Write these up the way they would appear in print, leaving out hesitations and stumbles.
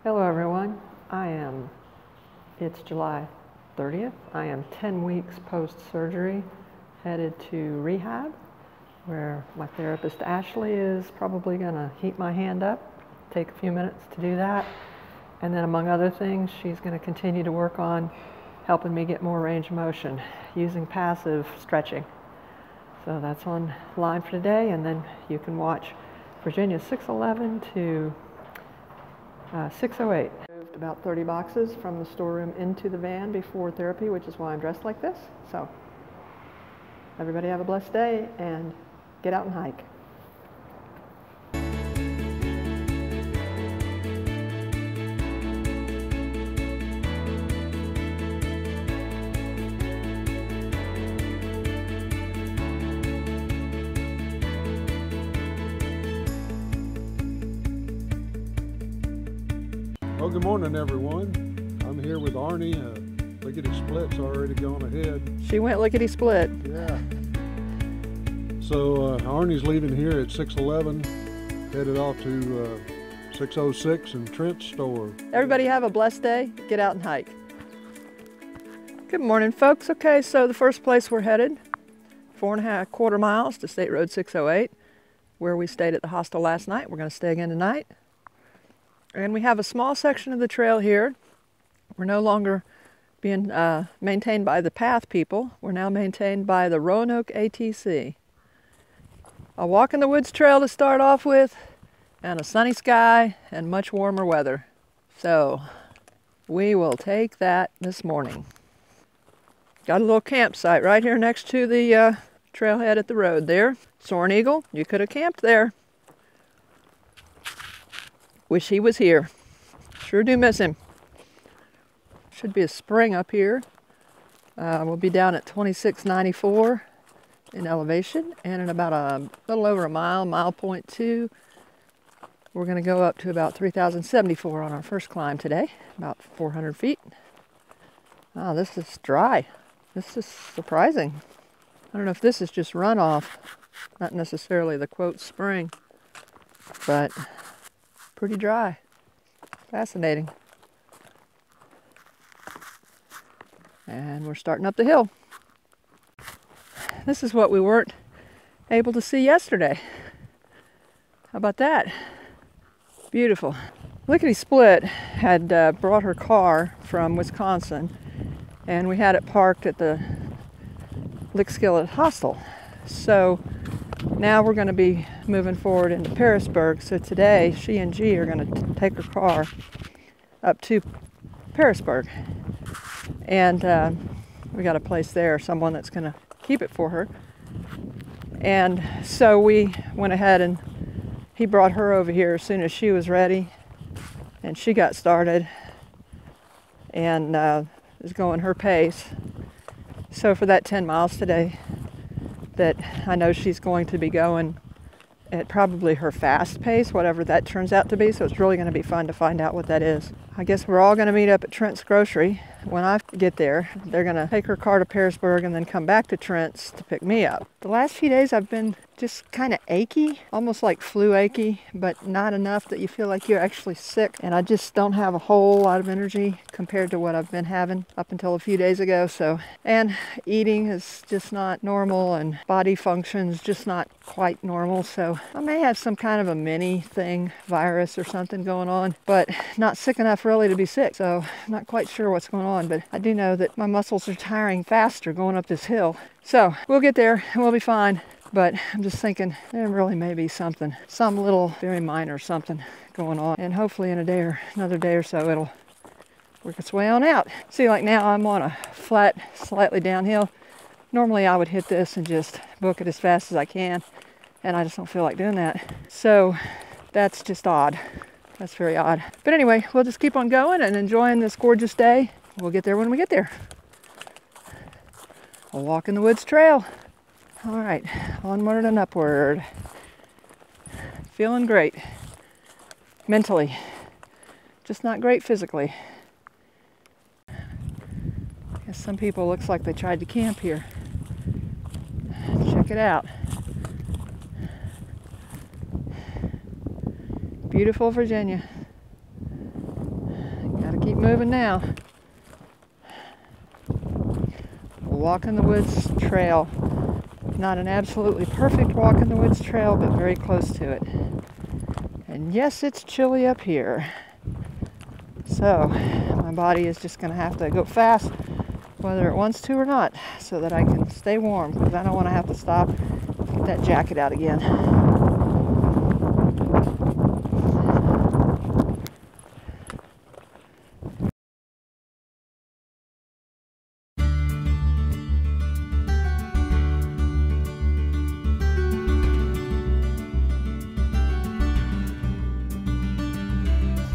Hello everyone. It's July 30th. I am 10 weeks post-surgery, headed to rehab, where my therapist Ashley is probably gonna heat my hand up, take a few minutes to do that. And then among other things, she's gonna continue to work on helping me get more range of motion using passive stretching. So that's on line for today, and then you can watch Virginia 611 to 608. Moved about 30 boxes from the storeroom into the van before therapy, which is why I'm dressed like this. So everybody have a blessed day and get out and hike. Well, good morning, everyone. I'm here with Arnie. Lickety Split's already gone ahead. She went lickety split. Yeah. So Arnie's leaving here at 6:11, headed off to 606 in Trent's store. Everybody have a blessed day. Get out and hike. Good morning, folks. Okay, so the first place we're headed, 4.25 miles to State Road 608, where we stayed at the hostel last night. We're going to stay again tonight. And we have a small section of the trail here. We're no longer being maintained by the path people. We're now maintained by the Roanoke ATC. A walk in the woods trail to start off with, and a sunny sky and much warmer weather. So we will take that this morning. Got a little campsite right here next to the trailhead at the road there. Soaring Eagle, you could have camped there. Wish he was here. Sure do miss him. Should be a spring up here. We'll be down at 2694 in elevation, and in about a little over a mile, 1.2 miles, we're going to go up to about 3074 on our first climb today, about 400 feet. Wow, this is dry. This is surprising. I don't know if this is just runoff, not necessarily the quote spring, but pretty dry. Fascinating. And we're starting up the hill. This is what we weren't able to see yesterday. How about that? Beautiful. Lickety Split had brought her car from Wisconsin, and we had it parked at the Lickskillet Hostel. So now we're going to be moving forward into Pearisburg. So today, she and G are going to take her car up to Pearisburg. And we got a place there, someone that's going to keep it for her. And so we went ahead and he brought her over here as soon as she was ready. And she got started and is going her pace. So for that 10 miles today, that I know she's going to be going at probably her fast pace, whatever that turns out to be. So it's really going to be fun to find out what that is. I guess we're all going to meet up at Trent's Grocery. When I get there, they're going to take her car to Pearisburg and then come back to Trent's to pick me up. The last few days I've been just kind of achy, almost like flu achy, but not enough that you feel like you're actually sick. And I just don't have a whole lot of energy compared to what I've been having up until a few days ago. So, and eating is just not normal, and body functions just not quite normal. So I may have some kind of a mini thing, virus or something going on, but not sick enough really to be sick. So I'm not quite sure what's going on, but I do know that my muscles are tiring faster going up this hill. So we'll get there and we'll be fine. But I'm just thinking there really may be something, some little very minor something going on. And hopefully in another day or so, it'll work its way on out. See, like now I'm on a flat, slightly downhill. Normally I would hit this and just book it as fast as I can. And I just don't feel like doing that. So that's just odd. That's very odd. But anyway, we'll just keep on going and enjoying this gorgeous day. We'll get there when we get there. A walk in the woods trail. All right, onward and upward. Feeling great. Mentally. Just not great physically. Guess some people looks like they tried to camp here. Check it out. Beautiful Virginia. keep moving now. Walk in the Woods Trail. Not an absolutely perfect walk in the woods trail, but very close to it. And yes, it's chilly up here. So my body is just going to have to go fast, whether it wants to or not, so that I can stay warm, because I don't want to have to stop and get that jacket out again.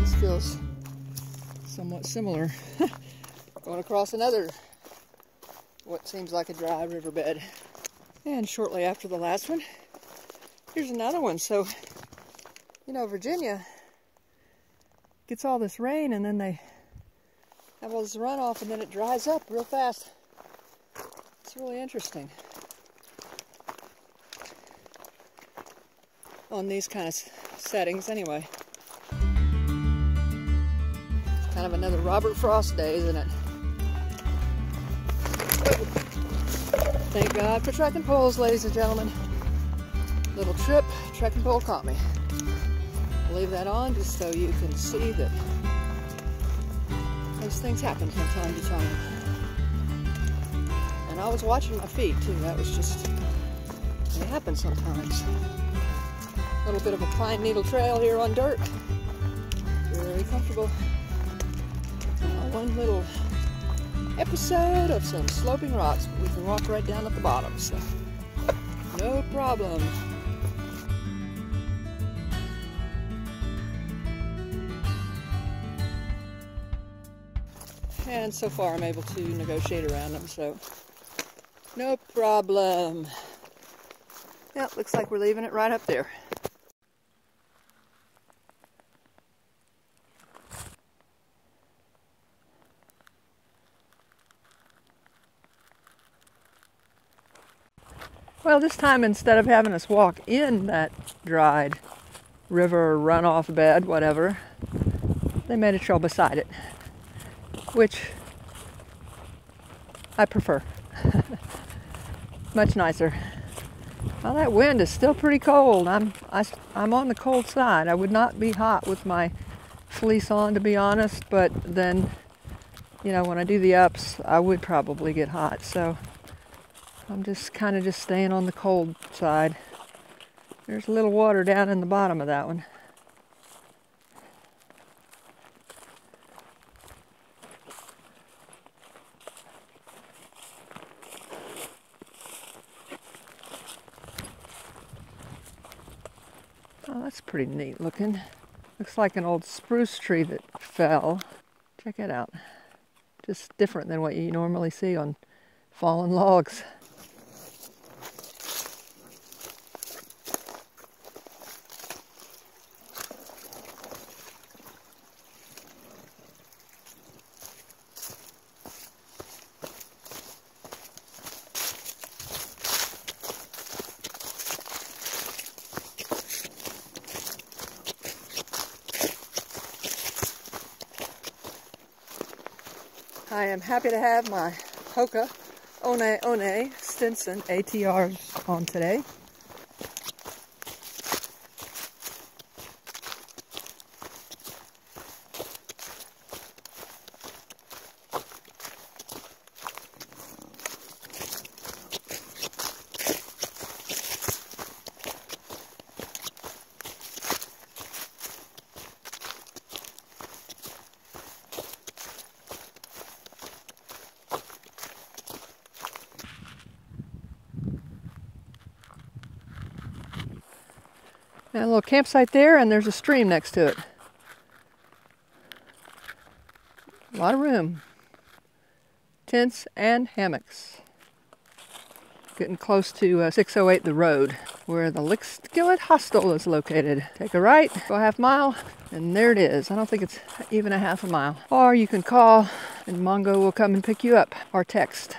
This feels somewhat similar. Going across another, what seems like a dry riverbed. And shortly after the last one, here's another one. So, you know, Virginia gets all this rain and then they have all this runoff and then it dries up real fast. It's really interesting on these kind of settings anyway. Kind of another Robert Frost day, isn't it? Thank God for trekking poles, ladies and gentlemen. Little trip, trekking pole caught me. I'll leave that on just so you can see that those things happen from time to time. And I was watching my feet too. That was just, they happen sometimes. A little bit of a pine needle trail here on dirt. Very comfortable. One little episode of some sloping rocks, but we can walk right down at the bottom, so no problem. And so far I'm able to negotiate around them, so no problem. Yep, looks like we're leaving it right up there. Well, this time instead of having us walk in that dried river runoff bed, whatever, they made a trail beside it, which I prefer. Much nicer. Well, that wind is still pretty cold. I'm on the cold side. I would not be hot with my fleece on, to be honest, but then, you know, when I do the ups, I would probably get hot, so I'm just kind of staying on the cold side. There's a little water down in the bottom of that one. Oh, that's pretty neat looking. Looks like an old spruce tree that fell. Check it out. Just different than what you normally see on fallen logs. I am happy to have my Hoka One Stinson ATRs on today. And a little campsite there, and there's a stream next to it. A lot of room. Tents and hammocks. Getting close to 608 the road, where the Lickety Hostel is located. Take a right, go a half mile, and there it is. I don't think it's even a half a mile. Or you can call, and Mongo will come and pick you up, or text.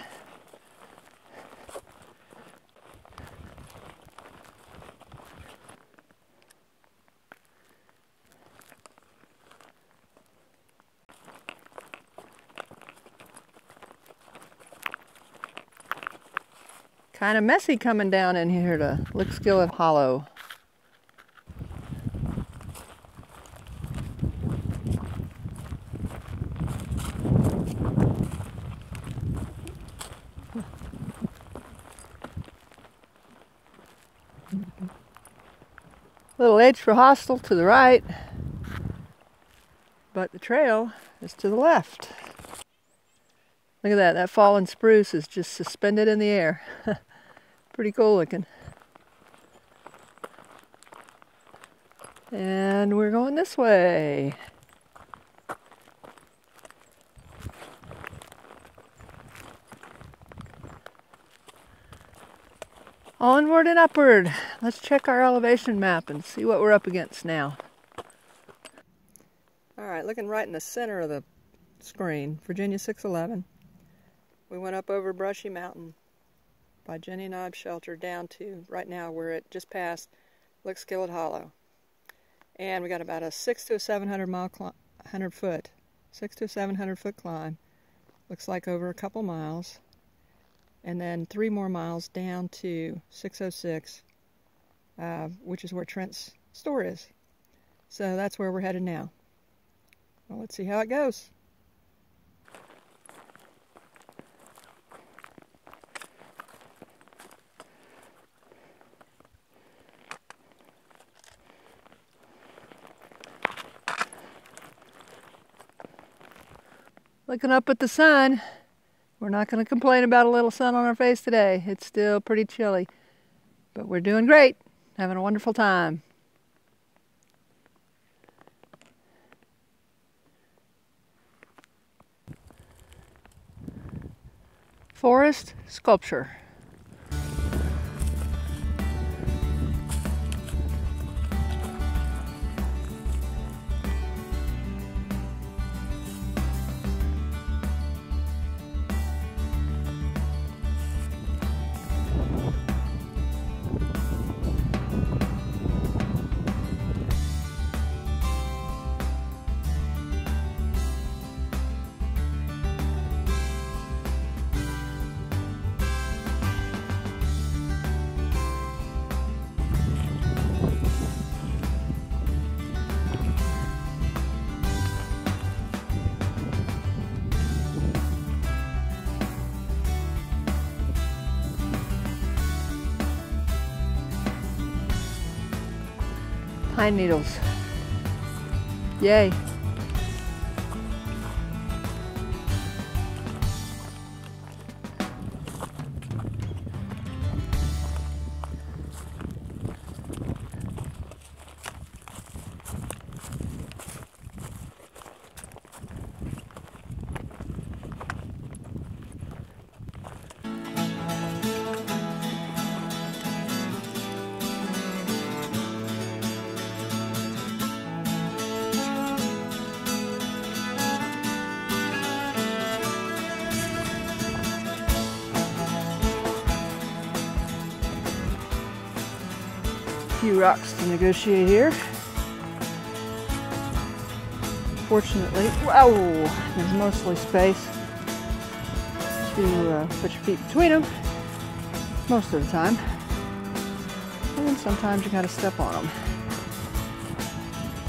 kind of messy coming down in here to Lickety Hollow. Little edge for hostel to the right, but the trail is to the left. Look at that, that fallen spruce is just suspended in the air. Pretty cool looking. And we're going this way. Onward and upward. Let's check our elevation map and see what we're up against now. All right, looking right in the center of the screen, Virginia 611. We went up over Brushy Mountain by Jenny and Ives Shelter down to right now we're at just past Lickety Hollow. And we got about a 600 to 700 foot climb. Looks like over a couple miles. And then 3 more miles down to 606, which is where Trent's store is. So that's where we're headed now. Well, let's see how it goes. Looking up at the sun. We're not going to complain about a little sun on our face today. It's still pretty chilly, but we're doing great, having a wonderful time. Forest sculpture. Pine needles. Yay. Few rocks to negotiate here. Fortunately, wow, there's mostly space to put your feet between them most of the time, and then sometimes you gotta step on them.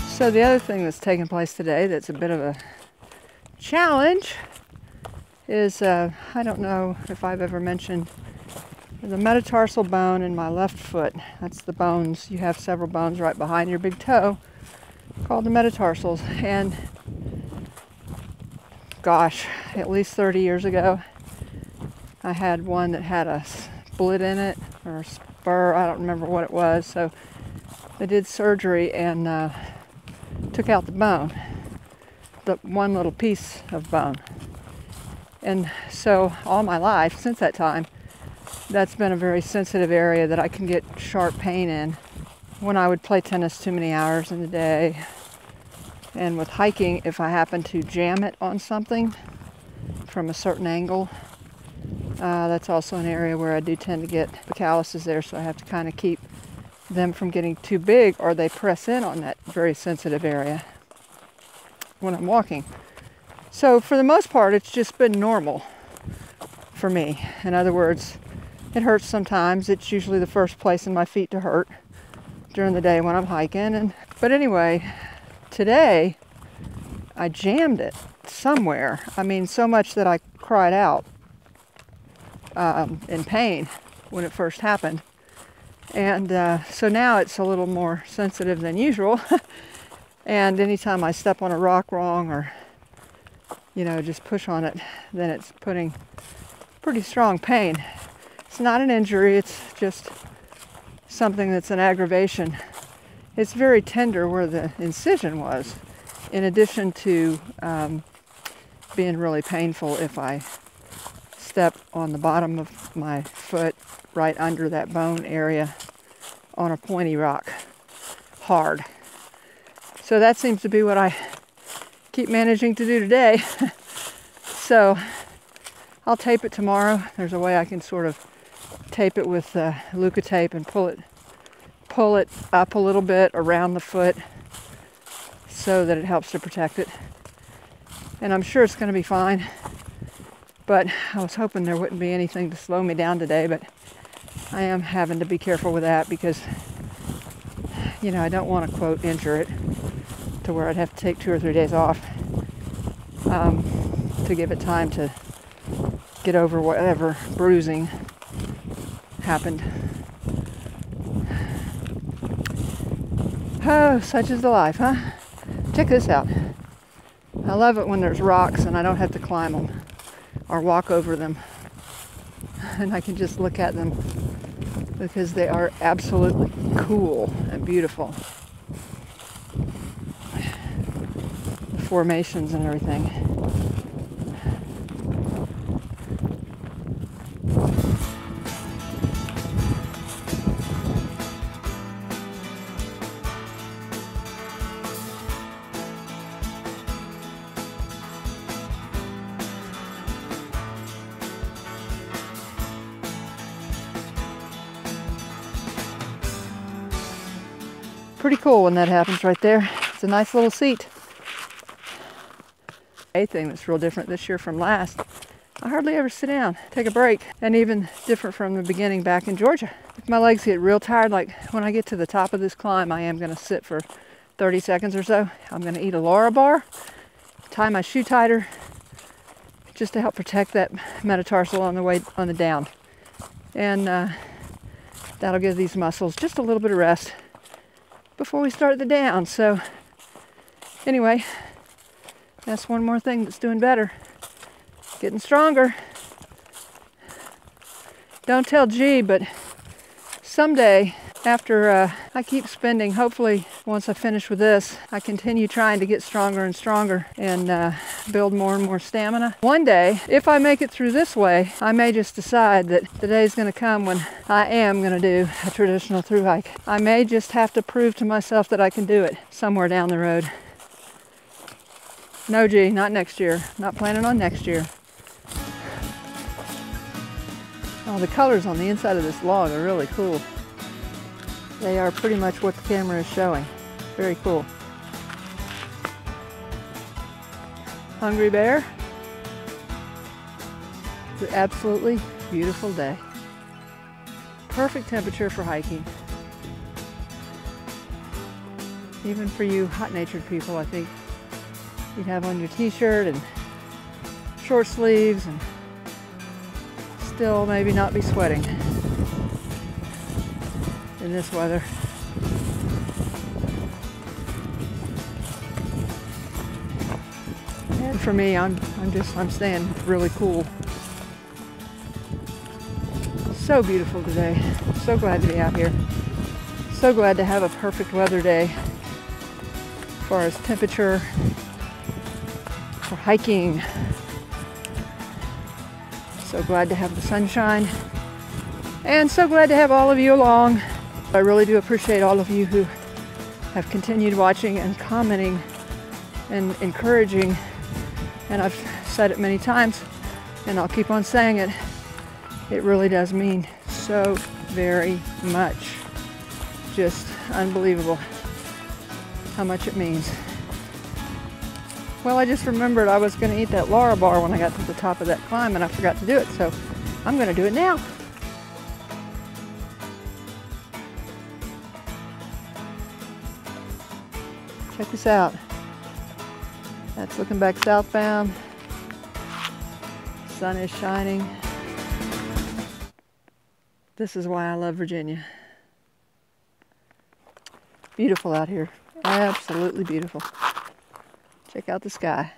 So the other thing that's taking place today that's a bit of a challenge is I don't know if I've ever mentioned the metatarsal bone in my left foot. That's the bones. You have several bones right behind your big toe called the metatarsals. And gosh, at least 30 years ago, I had one that had a split in it, or a spur. I don't remember what it was. So they did surgery and took out the bone, the one little piece of bone. And so all my life since that time, that's been a very sensitive area that I can get sharp pain in when I would play tennis too many hours in the day. And with hiking, if I happen to jam it on something from a certain angle, that's also an area where I do tend to get the calluses there, so I have to kind of keep them from getting too big or they press in on that very sensitive area when I'm walking. So for the most part, it's just been normal for me. In other words, It hurts sometimes. It's usually the first place in my feet to hurt during the day when I'm hiking. But anyway, today I jammed it somewhere. I mean, so much that I cried out in pain when it first happened. And so now it's a little more sensitive than usual. And anytime I step on a rock wrong or, just push on it, then it's putting pretty strong pain. It's not an injury, it's just something that's an aggravation. It's very tender where the incision was, in addition to being really painful if I step on the bottom of my foot right under that bone area on a pointy rock hard. So that seems to be what I keep managing to do today. So I'll tape it tomorrow. There's a way I can sort of tape it with Luca tape and pull it up a little bit around the foot so that it helps to protect it. And I'm sure it's going to be fine. But I was hoping there wouldn't be anything to slow me down today, but I am having to be careful with that because, I don't want to, quote, injure it to where I'd have to take 2 or 3 days off to give it time to get over whatever bruising happened. Oh, such is the life, huh? Check this out. I love it when there's rocks and I don't have to climb them or walk over them. And I can just look at them because they are absolutely cool and beautiful. The formations and everything. Pretty cool when that happens right there. It's a nice little seat. A thing that's real different this year from last, I hardly ever sit down, take a break, and even different from the beginning back in Georgia. If my legs get real tired, like when I get to the top of this climb, I am going to sit for 30 seconds or so. I'm going to eat a Laura bar, tie my shoe tighter, just to help protect that metatarsal on the down. And that'll give these muscles just a little bit of rest before we start the down. So anyway, that's one more thing that's doing better. Getting stronger. Don't tell G, but someday after I keep spending, hopefully once I finish with this, I continue trying to get stronger and stronger and build more and more stamina. One day, if I make it through this way, I may just decide that the day's going to come when I am going to do a traditional thru hike. I may just have to prove to myself that I can do it somewhere down the road. No, G, not next year. Not planning on next year. Oh, the colors on the inside of this log are really cool. They are pretty much what the camera is showing. Very cool. Hungry bear. It's an absolutely beautiful day. Perfect temperature for hiking. Even for you hot-natured people, I think you'd have on your t-shirt and short sleeves and still maybe not be sweating in this weather. And for me, I'm staying really cool. So beautiful today. So glad to be out here. So glad to have a perfect weather day as far as temperature for hiking. So glad to have the sunshine. And so glad to have all of you along. I really do appreciate all of you who have continued watching and commenting and encouraging. And I've said it many times, and I'll keep on saying it. It really does mean so very much. Just unbelievable how much it means. Well, I just remembered I was going to eat that Laura bar when I got to the top of that climb, and I forgot to do it, so I'm going to do it now. Check this out. That's looking back southbound. Sun is shining. This is why I love Virginia. Beautiful out here. Absolutely beautiful. Check out the sky.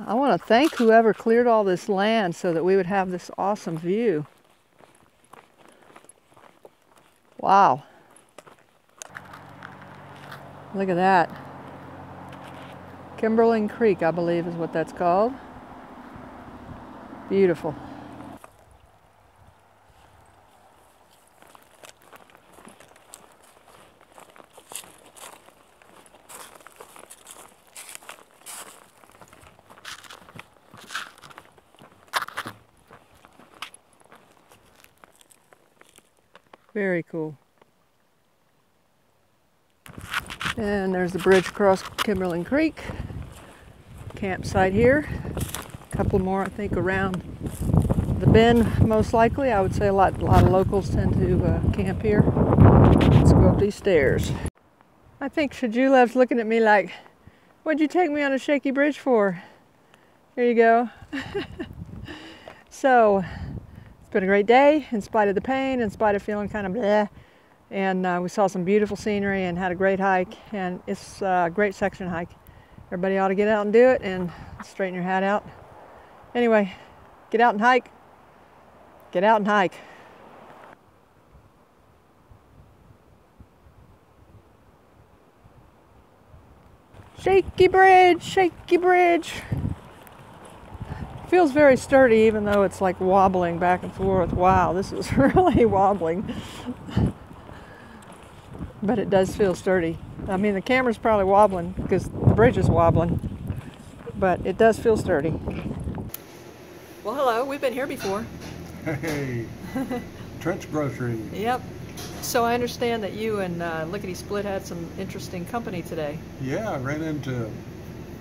I want to thank whoever cleared all this land so that we would have this awesome view. Wow. Look at that. Kimberling Creek, I believe is what that's called. Beautiful. Very cool. And there's the bridge across Kimberling Creek. Campsite here. A couple more, I think, around the bend, most likely. I would say a lot of locals tend to camp here. Let's go up these stairs. I think Shajulev's looking at me like, what'd you take me on a shaky bridge for? Here you go. So, it's been a great day, in spite of the pain, in spite of feeling kind of bleh. And we saw some beautiful scenery and had a great hike. And it's a great section hike. Everybody ought to get out and do it and straighten your hat out. Anyway, get out and hike. Get out and hike. Shaky bridge, shaky bridge. Feels very sturdy even though it's like wobbling back and forth. Wow, this is really wobbling. But it does feel sturdy. I mean, the camera's probably wobbling because the bridge is wobbling, but it does feel sturdy. Well, hello, we've been here before. Hey, Trent's Grocery. Yep. So I understand that you and Lickety Split had some interesting company today. Yeah, I ran into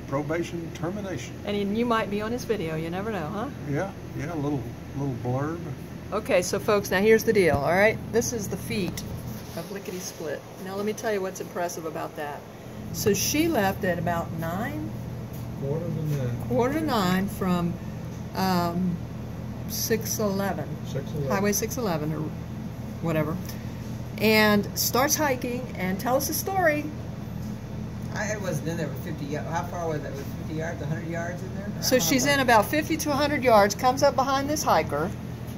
Probation Termination. And you might be on his video, you never know, huh? Yeah, a little blurb. Okay, so folks, now here's the deal, all right? This is the feet of Lickety Split. Now let me tell you what's impressive about that. So she left at about 9? Quarter to 9 from 611. Highway 611 or whatever. And starts hiking and tell us a story. I wasn't in there for 50 yards. How far was that? Was 50 yards, 100 yards in there? So she's in about 50 to 100 yards, comes up behind this hiker,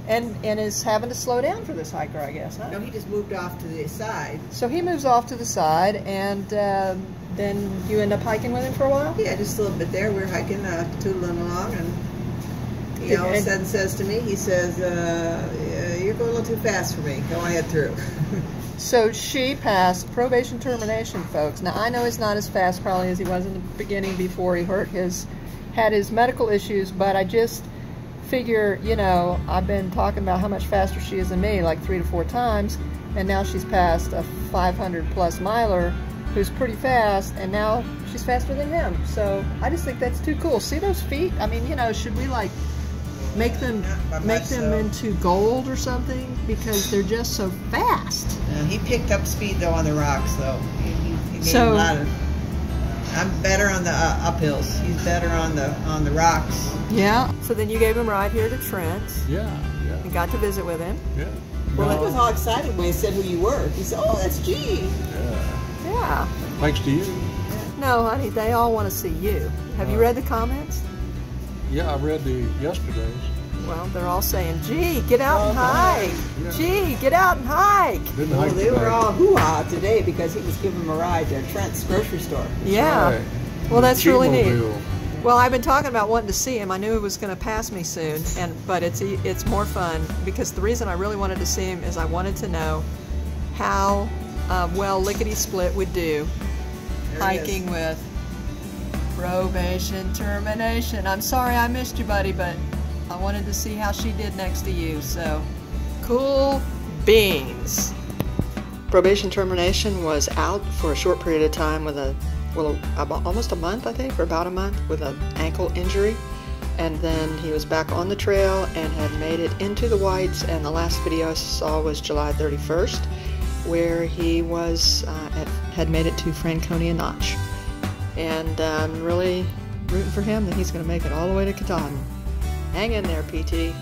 and is having to slow down for this hiker, I guess, huh? No, he just moved off to the side. So he moves off to the side, and then you end up hiking with him for a while? Yeah, just a little bit there. We were hiking, tootling along, and he all of a sudden says to me, he says, you're going a little too fast for me. Go ahead through. So she passed probation termination, folks. Now, I know he's not as fast probably as he was in the beginning before he had his medical issues, but I just figure, you know, I've been talking about how much faster she is than me, like 3 to 4 times, and now she's passed a 500-plus miler who's pretty fast, and now she's faster than him. So I just think that's too cool. See those feet? I mean, you know, should we like make them into gold or something because they're just so fast? He picked up speed though on the rocks though. He made So a lot of, I'm better on the uphills. He's better on the rocks. Yeah. So then you gave him a ride here to Trent. Yeah. And got to visit with him. Yeah. Well, he was all excited when he said who you were. He said, "Oh, that's G." Yeah. Thanks to you. No, honey, they all want to see you. Have you read the comments? Yeah, I read yesterday's. Well, they're all saying, "Gee, get out and hike. Yeah. Gee, get out and hike." Didn't Well, hike they today. were all hoo-ha today because he was giving them a ride to Trent's grocery store. Yeah. Right. Well, that's really neat. G-mobile. Well, I've been talking about wanting to see him. I knew he was going to pass me soon, but it's more fun because the reason I really wanted to see him is I wanted to know how well Lickety Split would do hiking with Probation Termination. I'm sorry I missed you, buddy, but I wanted to see how she did next to you. So, cool beans. Probation Termination was out for a short period of time with almost a month, I think, or about a month, with an ankle injury. and then he was back on the trail and had made it into the whites, and the last video I saw was July 31st, where he was had made it to Franconia Notch. And I'm really rooting for him that he's going to make it all the way to Katahdin. Hang in there, PT.